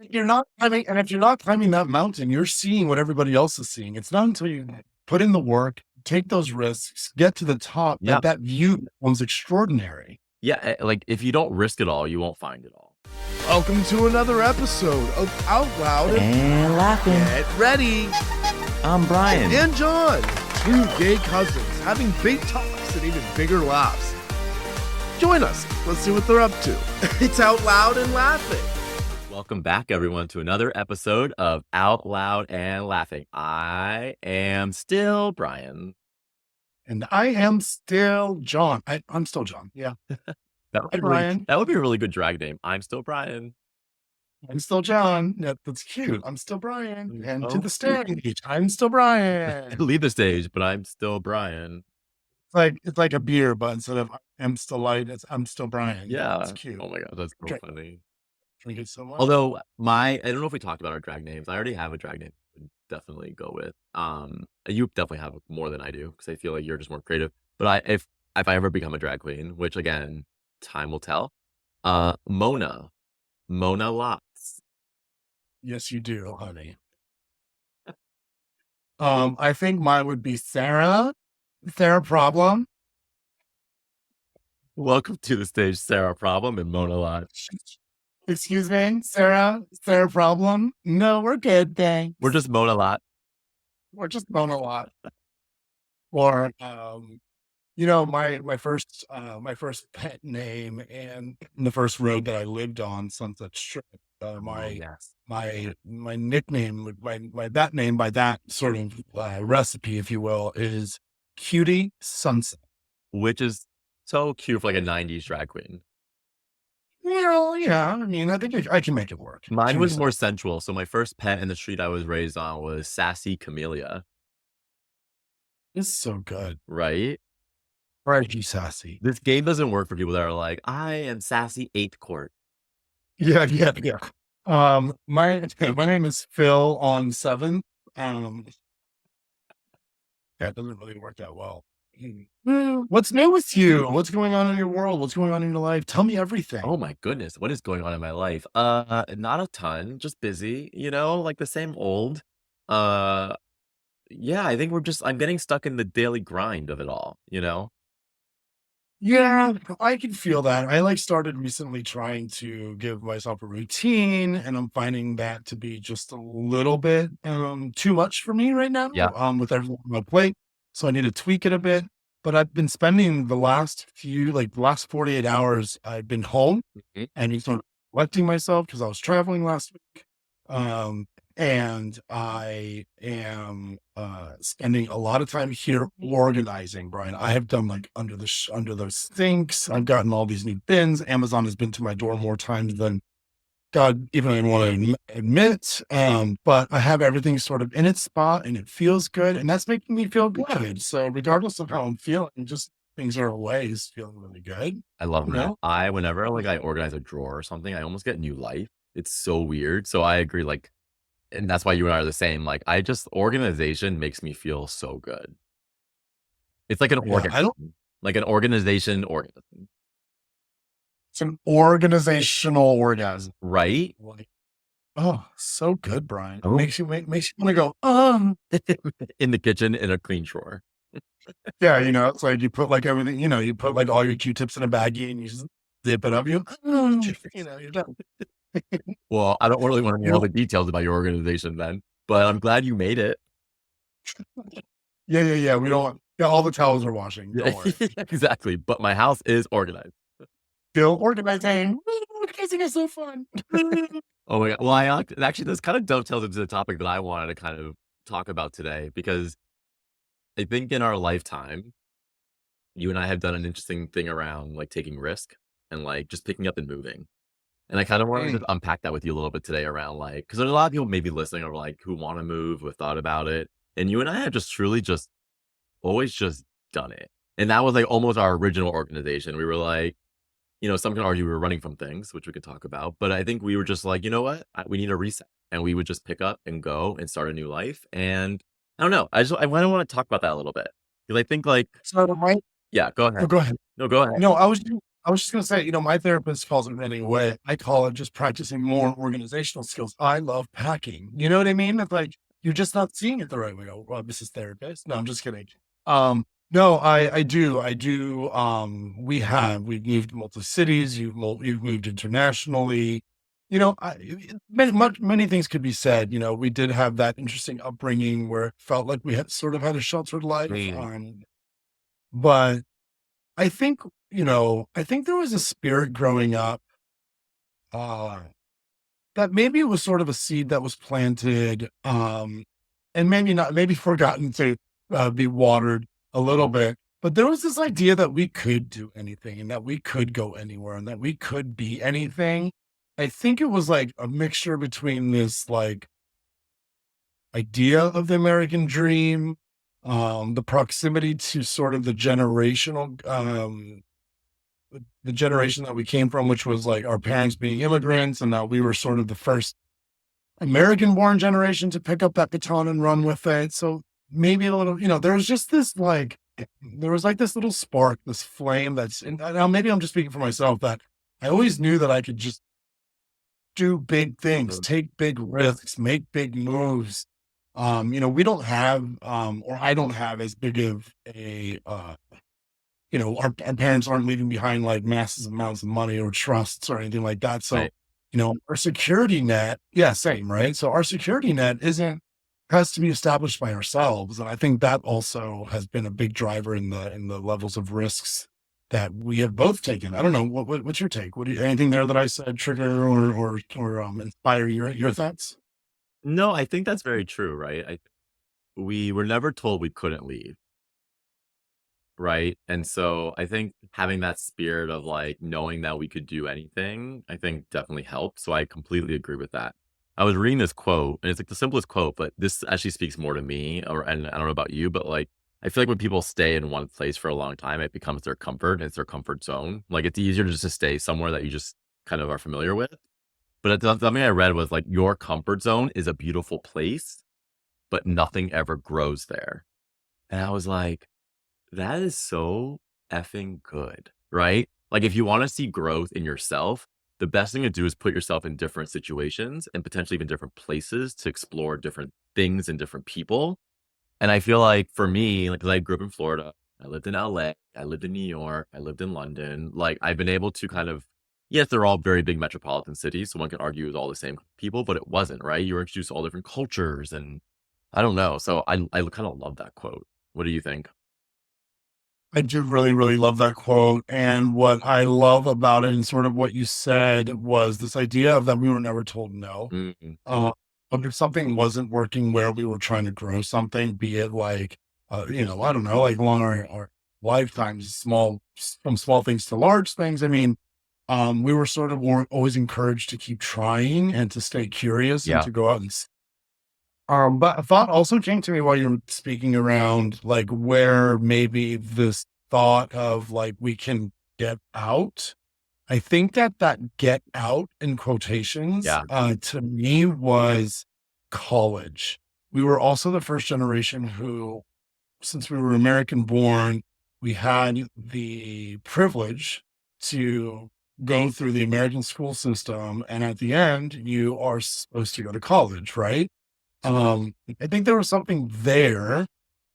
You're not climbing, and if you're not climbing that mountain, you're seeing what everybody else is seeing. It's not until you put in the work, take those risks, get to the top Yeah. that that view becomes extraordinary. Yeah. Like if you don't risk it all, you won't find it all. Welcome to another episode of Out Loud And laughing. Get Ready. I'm Bryan. And Jon, two gay cousins having big talks and even bigger laughs. Join us. Let's see what they're up to. It's Out Loud and Laughing. Welcome back, everyone, to another episode of Out Loud and Laughing. I am still Bryan. And I am still Jon. I'm still Jon. Yeah. That would, Hi, be Bryan. that would be a really good drag name. I'm still Bryan. I'm still Jon. That's cute. I'm still Bryan. And to Oh. the stage, I'm still Bryan. Leave the stage, but I'm still Bryan. It's like a beer, but instead of I'm still light, it's I'm still Bryan. Yeah. It's cute. Oh my God, that's so Okay. funny. Drink it so much. Although I don't know if we talked about our drag names. I already have a drag name I would definitely go with. You definitely have more than I do because I feel like you're just more creative. But if I ever become a drag queen, which again, time will tell, Mona Lots. Yes, you do, honey. I think mine would be Sarah Problem. Welcome to the stage, Sarah Problem and Mona Lots. Excuse me, Sarah Problem. No, we're good, thanks. We're just Mona Lot. We're just Mona Lot. Or my first pet name and the first road that I lived on, Sunset Strip. Yes. My nickname, my that name by that sort of recipe, if you will, is Cutie Sunset. Which is so cute for like a 90s drag queen. Well, yeah, I mean, I think I can make it work. Mine Cutie was Sunset. more sensual. So my first pet in the street I was raised on was Sassy Camellia, It's so good. right? Right, you sassy. This game doesn't work for people that are like, I am Sassy 8th Court. Yeah. My name is Phil on 7. That doesn't really work that well. What's new with you? What's going on in your world? What's going on in your life? Tell me everything. Oh my goodness, what is going on in my life? Not a ton, just busy, like the same old. Yeah, I think I'm getting stuck in the daily grind of it all, Yeah, I can feel that. I started recently trying to give myself a routine, and I'm finding that to be just a little bit too much for me right now. Yeah. With everything on my plate. So I need to tweak it a bit. But I've been spending the last 48 hours, I've been home Mhm. and you sort of collecting myself because I was traveling last week. And I am spending a lot of time here organizing, Bryan. I have done like under the sinks. I've gotten all these new bins. Amazon has been to my door more times than God even want to admit. But I have everything sort of in its spot and it feels good. And that's making me feel good. So regardless of how I'm feeling, just things are always feeling really good. I love You that. know? Whenever I organize a drawer or something, I almost get new life. It's so weird. So I agree, and that's why you and I are the same. Organization makes me feel so good. It's like an Yeah, organism, like an organism. It's an organizational orgasm. Right? Like, oh, so good, Bryan. Oh. Makes you want to go, In the kitchen in a clean drawer. yeah, it's like you put like everything, you put like all your Q-tips in a baggie and you just zip it up. You're done. Well, I don't really want to know all the details about your organization then, but I'm glad you made it. Yeah. We don't, all the towels are washing. Don't worry. Exactly. But my house is organized. Still organizing. Organizing is so fun. Oh my God. Well, actually, this kind of dovetails into the topic that I wanted to kind of talk about today, because I think in our lifetime, you and I have done an interesting thing around taking risk and just picking up and moving. And I kind of wanted to unpack that with you a little bit today around because there's a lot of people maybe listening or who want to move, who thought about it. And you and I have just truly just always just done it. And that was almost our original organization. We were some can argue we were running from things, which we could talk about. But I think we were just you know what? We need a reset. And we would just pick up and go and start a new life. And I don't know. I want to talk about that a little bit. Because I think So, right? yeah, go ahead. Go ahead. No, go ahead. No, I I was just going to say, my therapist calls it running away. I call it just practicing more organizational skills. I love packing. You know what I mean? It's like, you're just not seeing it the right way. Oh, well, Mrs. Therapist. No, I'm just kidding. No, I do. We've moved to multiple cities. You've moved internationally. Many things could be said. We did have that interesting upbringing where it felt like we had sort of had a sheltered life. Mm. But I think, I think there was a spirit growing up, uh, that maybe it was sort of a seed that was planted, and maybe not, maybe forgotten to be watered a little bit. But there was this idea that we could do anything and that we could go anywhere and that we could be anything. I think it was like a mixture between this like idea of the American dream, the proximity to sort of the generation that we came from, which was like our parents being immigrants, and now we were sort of the first American born generation to pick up that baton and run with it. So maybe a little, there was just this like, there was like this little spark, this flame and now maybe I'm just speaking for myself, that I always knew that I could just do big things, take big risks, make big moves. We don't have, or I don't have as big of our parents aren't leaving behind like massive amounts of money or trusts or anything like that. So, Right. Our security net, yeah, same, right? So our security net has to be established by ourselves. And I think that also has been a big driver in the levels of risks that we have both taken. I don't know. What's your take? Anything there that I said trigger or inspire your thoughts? No, I think that's very true, right? We were never told we couldn't leave, right? And so I think having that spirit of like knowing that we could do anything, I think definitely helped. So I completely agree with that. I was reading this quote, and it's like the simplest quote, but this actually speaks more to me, and I don't know about you, but like I feel like when people stay in one place for a long time, it becomes their comfort, and it's their comfort zone. Like it's easier just to stay somewhere that you just kind of are familiar with. But something I read was like your comfort zone is a beautiful place, but nothing ever grows there. And I was like, that is so effing good, right? Like if you want to see growth in yourself, the best thing to do is put yourself in different situations and potentially even different places to explore different things and different people. And I feel like for me, like, 'cause I grew up in Florida, I lived in LA, I lived in New York, I lived in London. Like I've been able to kind of, yes, they're all very big metropolitan cities. So one can argue it was all the same people, but it wasn't, right? You were introduced to all different cultures and I don't know. So I kind of love that quote. What do you think? I do really, really love that quote. And what I love about it and sort of what you said was this idea of that we were never told no. Mm, Uh, but if something wasn't working where we were trying to grow something, be it like, I don't know, like along our lifetimes, from small things to large things. I mean, we were sort of always encouraged to keep trying and to stay curious and yeah. to go out and but a thought also came to me while you were speaking around like where maybe this thought of like we can get out. I think that get out in quotations, Yeah. to me was college. We were also the first generation who, since we were American born, we had the privilege to go through the American school system. And at the end, you are supposed to go to college, right? I think there was something there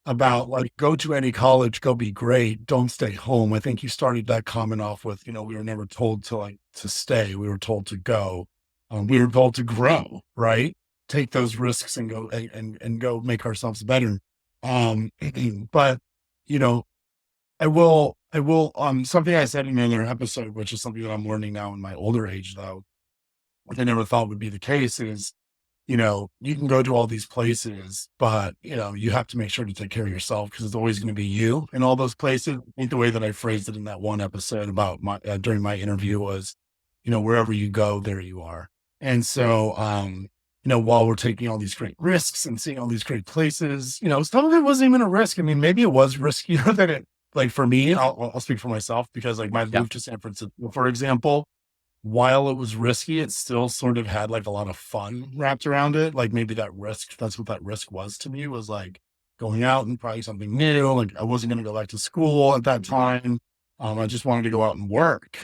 about like, go to any college, go be great, don't stay home. I think you started that comment off with, we were never told to stay. We were told to go. We were told to grow, right? Take those risks and go and go make ourselves better. But you know, something I said in another episode, which is something that I'm learning now in my older age, though, which I never thought would be the case is, you can go to all these places, but, you have to make sure to take care of yourself because it's always going to be you in all those places. I think the way that I phrased it in that one episode about during my interview was, wherever you go, there you are. And so, while we're taking all these great risks and seeing all these great places, some of it wasn't even a risk. I mean, maybe it was riskier than it, like for me, I'll speak for myself because like my Yeah. move to San Francisco, for example, while it was risky, it still sort of had like a lot of fun wrapped around it. Like maybe that's what that risk was to me, was like going out and trying something new. Like I wasn't going to go back to school at that time. I just wanted to go out and work.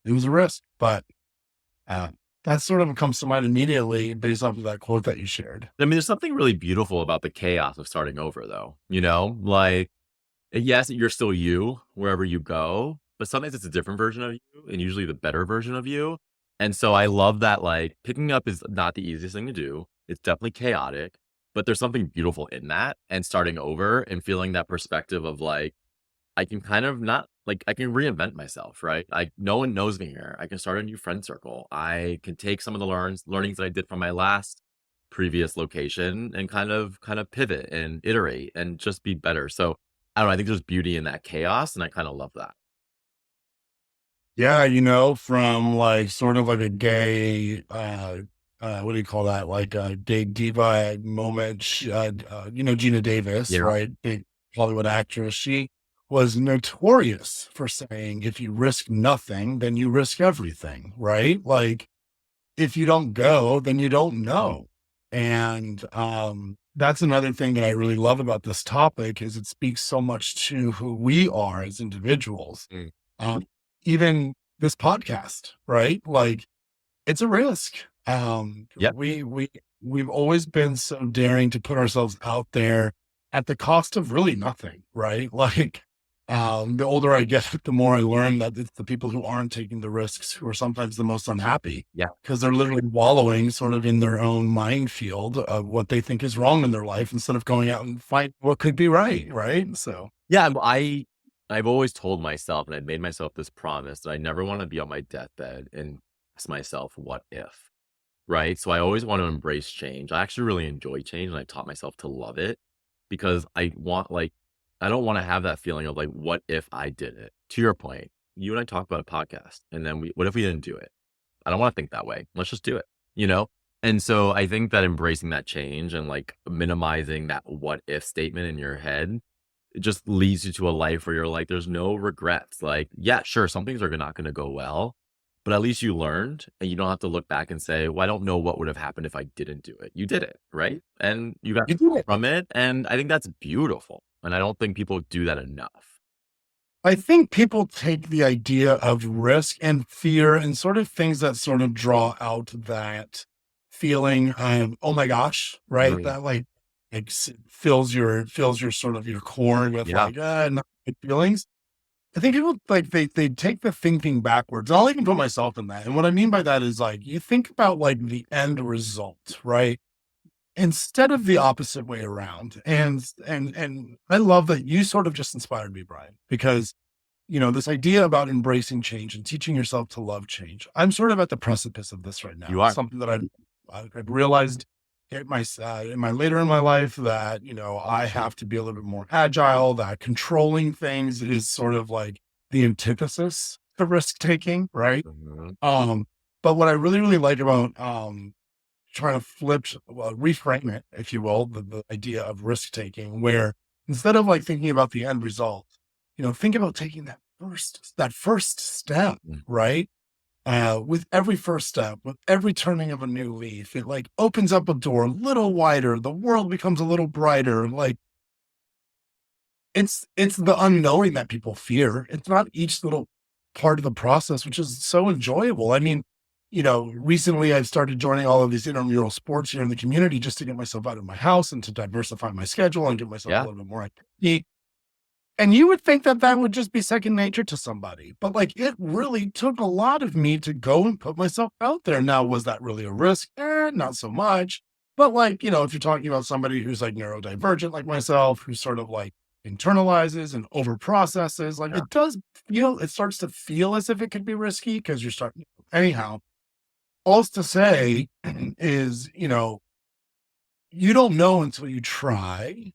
It was a risk, but uh, that sort of comes to mind immediately based off of that quote that you shared. I mean, there's something really beautiful about the chaos of starting over, though. Like, yes, you're still you wherever you go, but sometimes it's a different version of you and usually the better version of you. And so I love that, like, picking up is not the easiest thing to do. It's definitely chaotic, but there's something beautiful in that and starting over and feeling that perspective of like, I can kind of not like I can reinvent myself, right? No one knows me here. I can start a new friend circle. I can take some of the learnings that I did from my last previous location and kind of pivot and iterate and just be better. So I don't know, I think there's beauty in that chaos and I kind of love that. Yeah, from like sort of like a gay, what do you call that? Like a gay diva moment. Gina Davis, Yeah. right? Big Hollywood actress. She was notorious for saying, if you risk nothing, then you risk everything, right? Like, if you don't go, then you don't know. And that's another thing that I really love about this topic is it speaks so much to who we are as individuals. Mm. Um, Even this podcast, right? Like it's a risk. Yep. We've always been so daring to put ourselves out there at the cost of really nothing, right? Like the older I get, the more I learn that it's the people who aren't taking the risks who are sometimes the most unhappy Yeah. because they're literally wallowing sort of in their own minefield of what they think is wrong in their life instead of going out and find what could be right, right? So Yeah. I've always told myself and I've made myself this promise that I never want to be on my deathbed and ask myself, what if? Right. So I always want to embrace change. I actually really enjoy change and I taught myself to love it because I don't want to have that feeling of like, what if I did it? To your point, you and I talked about a podcast and then what if we didn't do it? I don't want to think that way. Let's just do it, you know? And so I think that embracing that change and like minimizing that what if statement in your head, it just leads you to a life where you're like, there's no regrets. Like, yeah, sure, some things are not going to go well, but at least you learned and you don't have to look back and say, well, I don't know what would have happened if I didn't do it. You did it, right? And you got you do it. from it. And I think that's beautiful. And I don't think people do that enough. I think people take the idea of risk and fear and sort of things that sort of draw out that feeling of, oh my gosh, right? Mhm. That like fills your sort of your core with Yeah. like, not good feelings. I think people like they take the thinking backwards. I'll even put myself in that. And what I mean by that is like you think about like the end result, right? Instead of the opposite way around. And I love that you sort of just inspired me, Bryan, because this idea about embracing change and teaching yourself to love change. I'm sort of at the precipice of this right now. You are. Something that I've realized in my later in my life that, I have to be a little bit more agile, that controlling things is sort of like the antithesis to risk taking, right? Mhm. But what I really, really like about trying to reframe it, if you will, the idea of risk taking, where instead of like thinking about the end result, think about taking that first step, Mm. right? With every first step, with every turning of a new leaf, it like opens up a door a little wider. The world becomes a little brighter. Like it's the unknowing that people fear. It's not each little part of the process, which is so enjoyable. I mean, recently I've started joining all of these intramural sports here in the community just to get myself out of my house and to diversify my schedule and give myself a Yeah. little bit more activity. And you would think that that would just be second nature to somebody, but like it really took a lot of me to go and put myself out there. Now, was that really a risk? Not so much. But like, if you're talking about somebody who's like neurodivergent like myself, who sort of like internalizes and over processes, like Yeah. it starts to feel as if it could be risky because you're starting. Anyhow, all to say is, you don't know until you try.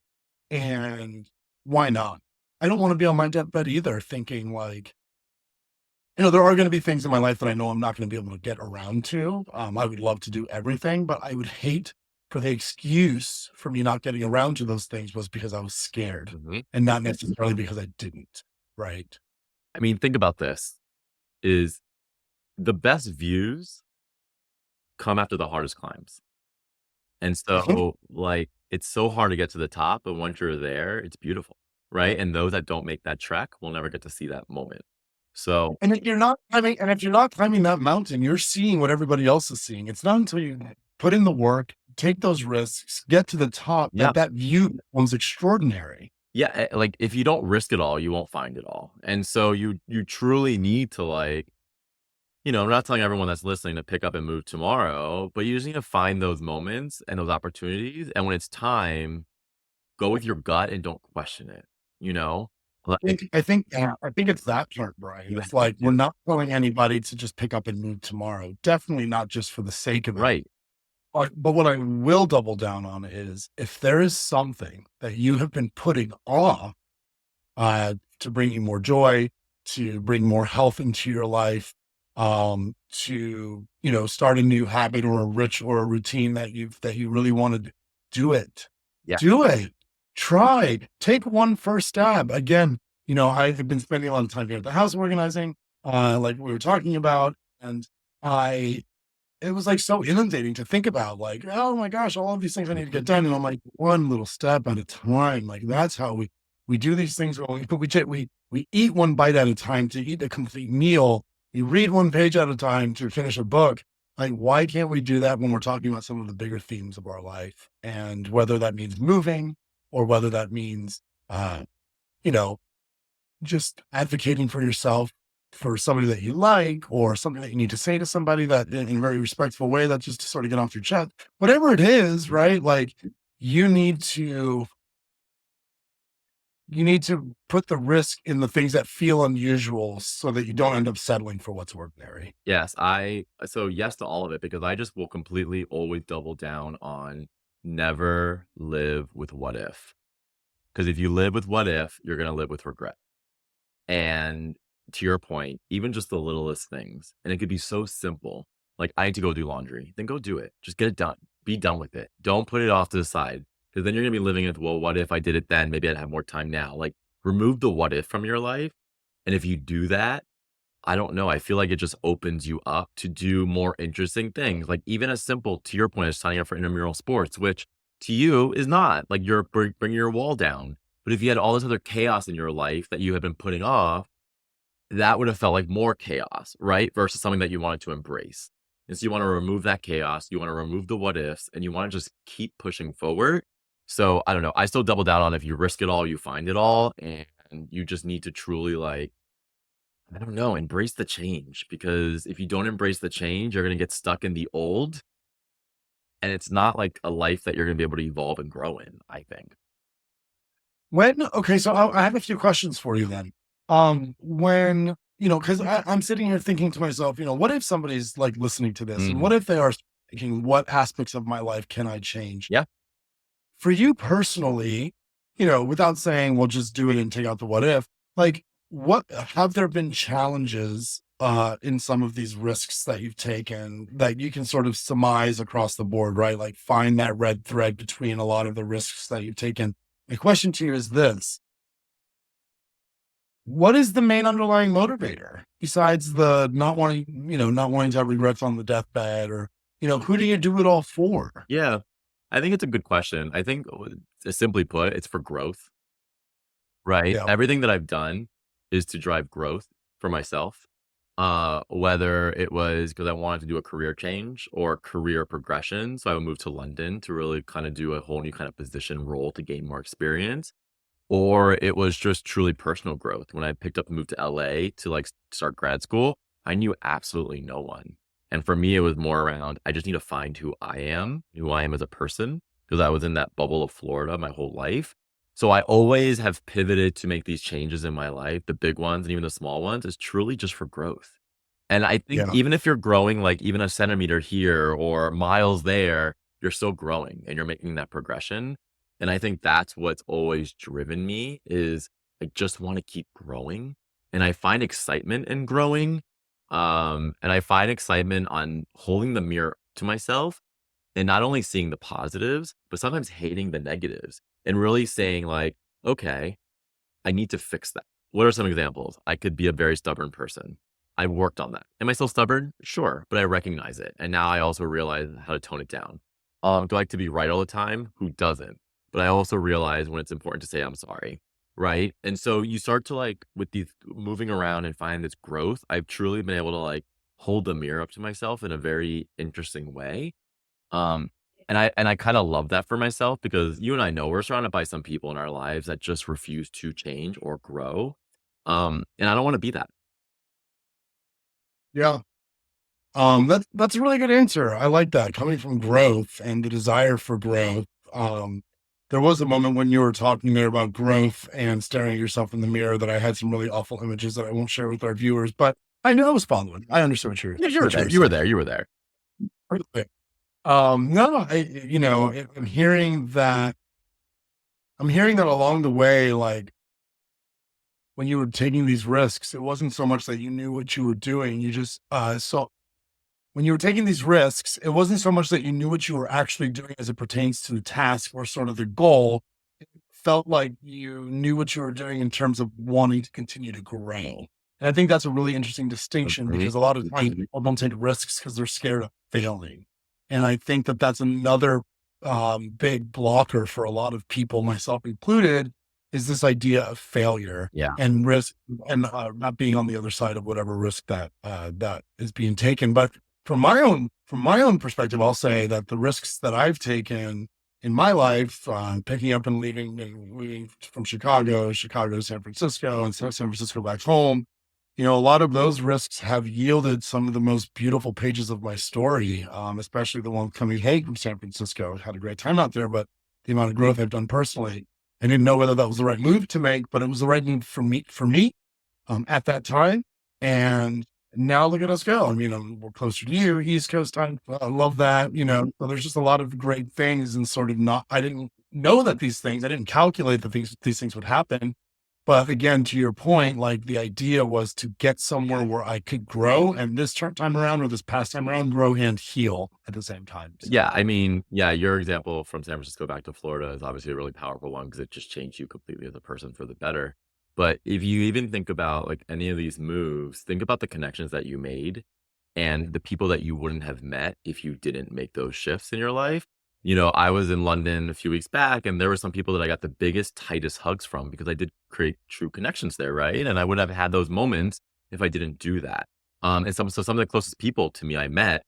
And why not? I don't want to be on my deathbed either, thinking like, there are going to be things in my life that I know I'm not going to be able to get around to. I would love to do everything, but I would hate for the excuse for me not getting around to those things was because I was scared Mhm. and not necessarily because I didn't. Right. I mean, think about this is the best views come after the hardest climbs. And Mhm. so like, it's so hard to get to the top, but once you're there, it's beautiful. right? And those that don't make that trek will never get to see that moment. So And if you're not climbing that mountain, you're seeing what everybody else is seeing. It's not until you put in the work, take those risks, get to the top, yeah, that view becomes extraordinary. yeah, like if you don't risk it all, you won't find it all. And so you truly need to like, I'm not telling everyone that's listening to pick up and move tomorrow, but you just need to find those moments and those opportunities. And when it's time, go with your gut and don't question it, you know? Like, I think it's that part, Brian. you It's have like we're to, not telling anybody to just pick up and move tomorrow. Definitely not just for the sake of it. right. But what I will double down on is if there is something that you have been putting off to bring you more joy, to bring more health into your life, to start a new habit or a ritual or a routine that you really want to do it. Yeah. Do it. Try. Take one first stab. Again, I've been spending a lot of time here at the house organizing, like we were talking about, and it was like so inundating to think about, like, oh my gosh, all of these things I need to get done. And I'm like, one little step at a time. Like that's how we do these things. We eat one bite at a time to eat a complete meal. You read one page at a time to finish a book. Like, why can't we do that when we're talking about some of the bigger themes of our life? And whether that means moving or whether that means, you know, just advocating for yourself, for somebody that you like, or something that you need to say to somebody that in a very respectful way, that just to sort of get off your chest, whatever it is, right? Like you need to put the risk in the things that feel unusual so that you don't end up settling for what's ordinary. Yes. So yes to all of it, because I just will completely always double down on never live with what if. Because if you live with what if, you're going to live with regret. And to your point, even just the littlest things, and it could be so simple. Like, I need to go do laundry, then go do it. Just get it done. Be done with it. Don't put it off to the side, because then you're going to be living with, well, what if I did it then? Maybe I'd have more time now. Like, remove the what if from your life. And if you do that, I don't know. I feel like it just opens you up to do more interesting things. Like, even as simple, to your point, as signing up for intramural sports, which to you is not like you're bringing your wall down. But if you had all this other chaos in your life that you had been putting off, that would have felt like more chaos, right? Versus something that you wanted to embrace. And so you want to remove that chaos. You want to remove the what ifs, and you want to just keep pushing forward. So I don't know. I still double down on if you risk it all, you find it all. And you just need to truly, like, I don't know, embrace the change. Because if you don't embrace the change, you're going to get stuck in the old. And it's not like a life that you're going to be able to evolve and grow in, I think. Okay, so I have a few questions for you then. When, because I'm sitting here thinking to myself, what if somebody's like listening to this and what if they are thinking, what aspects of my life can I change? Yeah. For you personally, without saying, well, just do it and take out the what if, like, what have there been challenges in some of these risks that you've taken that you can sort of surmise across the board, right? Like find that red thread between a lot of the risks that you've taken. My question to you is this: what is the main underlying motivator besides the not wanting to have regrets on the deathbed, or, who do you do it all for? Yeah. I think it's a good question. I think, simply put, it's for growth, right? Yeah. Everything that I've done is to drive growth for myself. Whether it was because I wanted to do a career change or career progression. So I would move to London to really kind of do a whole new kind of position role to gain more experience. Or it was just truly personal growth. When I picked up and moved to LA to like start grad school, I knew absolutely no one. And for me, it was more around, I just need to find who I am as a person, because I was in that bubble of Florida my whole life. So I always have pivoted to make these changes in my life, the big ones and even the small ones, is truly just for growth. And I think Yeah. even if you're growing like even a centimeter here or miles there, you're still growing and you're making that progression. And I think that's what's always driven me, is I just want to keep growing. And I find excitement in growing. And I find excitement on holding the mirror to myself and not only seeing the positives, but sometimes hating the negatives and really saying like, okay, I need to fix that. What are some examples? I could be a very stubborn person. I worked on that. Am I still stubborn? Sure, but I recognize it. And now I also realize how to tone it down. Do I like to be right all the time? Who doesn't? But I also realize when it's important to say, I'm sorry, right? And so you start to like with these moving around and find this growth. I've truly been able to like hold the mirror up to myself in a very interesting way. Um, and I kind of love that for myself because you and I know we're surrounded by some people in our lives that just refuse to change or grow. And I don't want to be that. Yeah. That's a really good answer. I like that coming from growth and the desire for growth. There was a moment when you were talking there about growth and staring at yourself in the mirror that I had some really awful images that I won't share with our viewers, but I knew I was following. I understood what Yeah, you were what you there. were You were saying. there. You were there. Perfect. No, I'm hearing that along the way, like when you were taking these risks, it wasn't so much that you knew what you were doing. You just, so when you were taking these risks, it wasn't so much that you knew what you were actually doing as it pertains to the task or sort of the goal. It felt like you knew what you were doing in terms of wanting to continue to grow. And I think that's a really interesting distinction Mhm. because a lot of times people don't take risks because they're scared of failing. And I think that that's another big blocker for a lot of people, myself included, is this idea of failure Yeah. and risk and not being on the other side of whatever risk that that is being taken. But from my own perspective, I'll say that the risks that I've taken in my life, picking up and leaving from Chicago to San Francisco, and San Francisco back home, a lot of those risks have yielded some of the most beautiful pages of my story, especially the one coming hey from San Francisco. Had a great time out there, but the amount of growth I've done personally, I didn't know whether that was the right move to make, but it was the right move for me at that time. And now look at us go. I mean, we're closer to you, East Coast time. I love that. So there's just a lot of great things and sort of I didn't know that I didn't calculate that these things would happen. But again, to your point, like the idea was to get somewhere where I could grow and this time around or this past time around, grow and heal at the same time. So, Yeah. I mean, yeah, your example from San Francisco back to Florida is obviously a really powerful one because it just changed you completely as a person for the better. But if you even think about like any of these moves, think about the connections that you made and the people that you wouldn't have met if you didn't make those shifts in your life. I was in London a few weeks back and there were some people that I got the biggest, tightest hugs from because I did create true connections there, right? And I wouldn't have had those moments if I didn't do that. And some of the closest people to me I met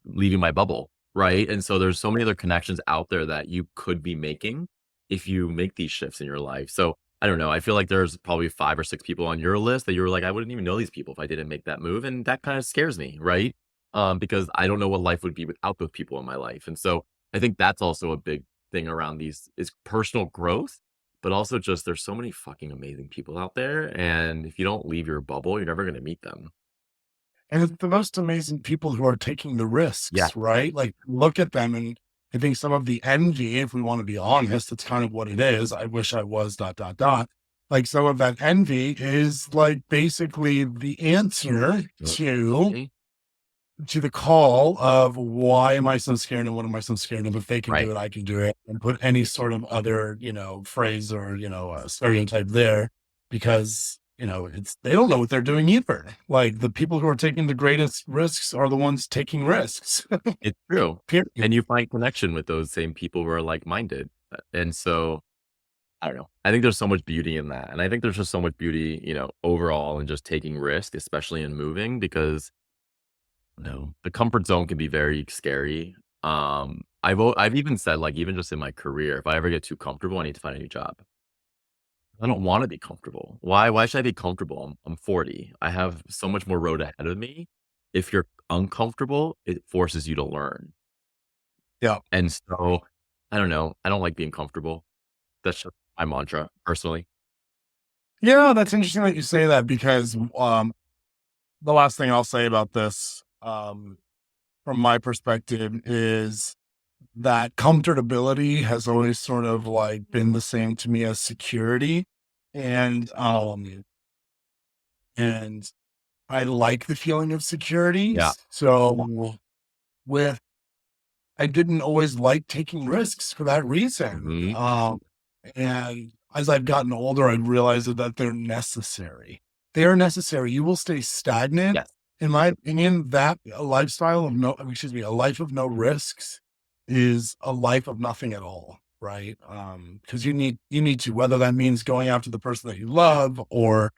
leaving my bubble, right? And so there's so many other connections out there that you could be making if you make these shifts in your life. So I don't know. I feel like there's probably 5 or 6 people on your list that you were like, I wouldn't even know these people if I didn't make that move. And that kind of scares me, right? Because I don't know what life would be without those people in my life. And so I think that's also a big thing around these is personal growth, but also just there's so many fucking amazing people out there. And if you don't leave your bubble, you're never going to meet them. and it's the most amazing people who are taking the Yeah. risks, right? Like look at them. And I think some of the envy, if we want to be honest, it's kind of what it is. I wish I was ... Like some of that envy is like basically the answer to the call of why am I so scared and what am I so scared of? If they can Right. do it, I can do it, and put any sort of other, phrase or, stereotype there because, they don't know what they're doing either. Like the people who are taking the greatest risks are the ones taking risks. It's true. Period. And you find connection with those same people who are like-minded. And so I don't know. I think there's so much beauty in that. And I think there's just so much beauty, overall in just taking risk, especially in moving, because the comfort zone can be very scary. I've even said, like, even just in my career, if I ever get too comfortable, I need to find a new job. I don't want to be comfortable. Why should I be comfortable? I'm 40. I have so much more road ahead of me. If you're uncomfortable, it forces you to learn. Yeah. And so I don't know. I don't like being comfortable. That's just my mantra personally. Yeah, that's interesting that you say that because the last thing I'll say about this, from my perspective, is that comfortability has always sort of like been the same to me as security. And I like the feeling of security. Yeah. So with I didn't always like taking risks for that reason. Mhm. And as I've gotten older, I realized that they're necessary. They are necessary. You will stay stagnant. Yes. In my opinion, that a life of no risks is a life of nothing at all. right? Because you need to, whether that means going after the person that you love, or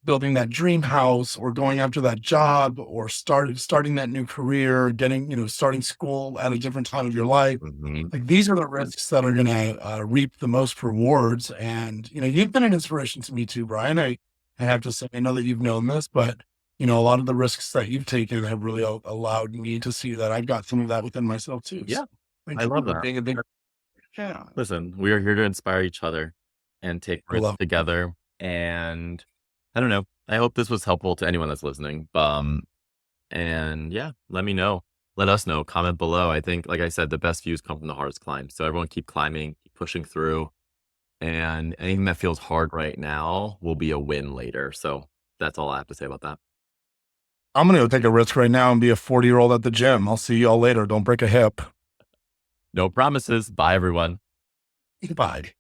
building that dream house, or going after that job, or starting that new career, starting school at a different time of your life. Mhm. Like, these are the risks that are going to reap the most rewards. And you've been an inspiration to me too, Brian. I have to say, I know that you've known this, but a lot of the risks that you've taken have really allowed me to see that I've got some of that within myself too. Yeah, So thank I you love for that. being a bigger. Yeah, Listen, we are here to inspire each other and take I risks love. together. And I don't know. I hope this was helpful to anyone that's listening. And yeah, let me know. Let us know. Comment below. I think, like I said, the best views come from the hardest climbs. So everyone keep climbing, keep pushing through. And anything that feels hard right now will be a win later. So that's all I have to say about that. I'm gonna go take a risk right now and be a 40-year-old at the gym. I'll see y'all later. Don't break a hip. No promises. Bye, everyone. Bye.